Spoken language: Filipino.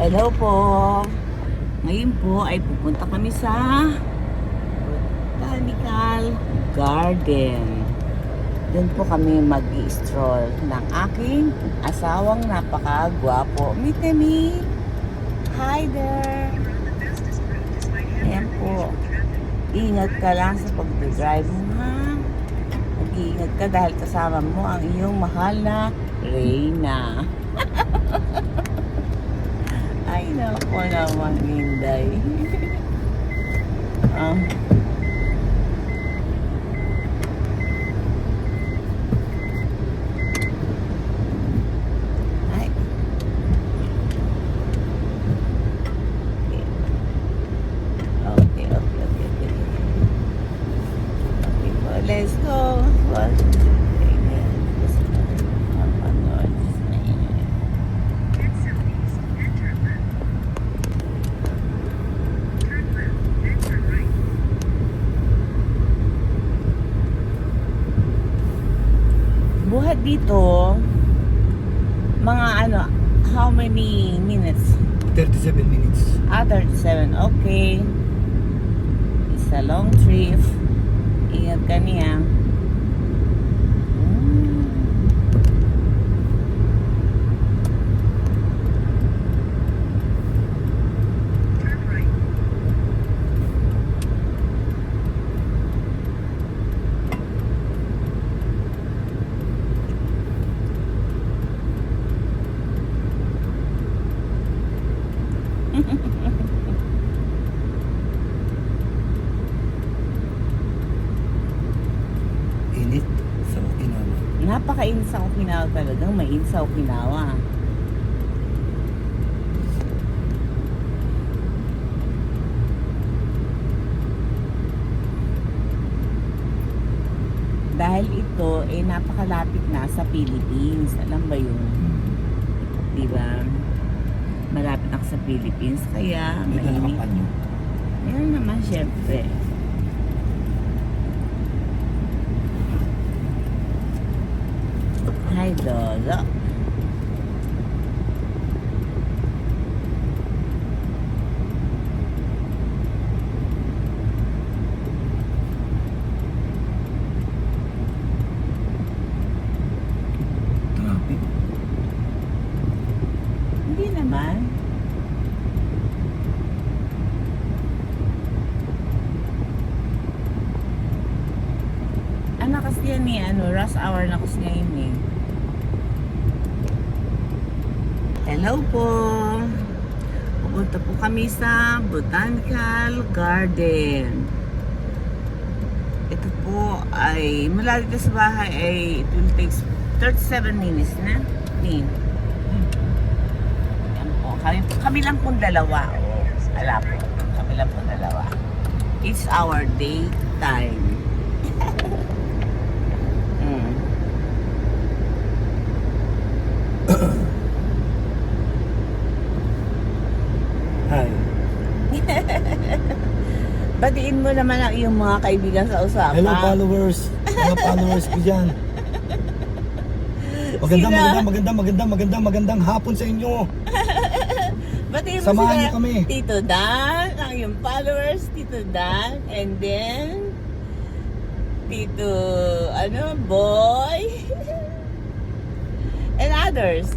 Hello po. Ngayon po ay pupunta kami sa Botanical Garden. Doon po kami mag-i-stroll ng aking asawang napakagwapo. Meet me. Hi there. Ayan po. Ingat ka lang sa pag-drive mo, ha? Mag-iingat ka dahil kasama mo ang iyong mahal na Reyna. Ay, naku naman, Linday. Ay. Okay. Okay po, let's go. Buhat dito, mga how many minutes? 37 minutes. 37, okay. It's a long trip. Ingat ka niya. Init sa Okinawa. Napakainit sa Okinawa talagang. Mainit sa Okinawa. Dahil ito napakalapit na sa Philippines. Alam ba yun? Diba? Malapit na sa Philippines. Kaya mainit. Meron naman syempre. Hi, Lolo. Traffic. Hindi naman. Kasi yan rush hour na kasi ngayon eh. Hello po. Pupunta po kami sa Botanical Garden. Ito po ay mula dito sa bahay ay it will take 37 minutes na. Yan po. Kami lang pong dalawa. Ala po. Kami lang pong dalawa. It's our daytime. Hi. Batiin mo naman ang iyong mga kaibigan sa usapan. Hello followers. Mga followers ko dyan. Magandang hapon sa inyo. Batiin mo Samahan sila, niyo kami. Tito Dan, ang iyong followers, Tito Dan, and then Tito, Boy, and others.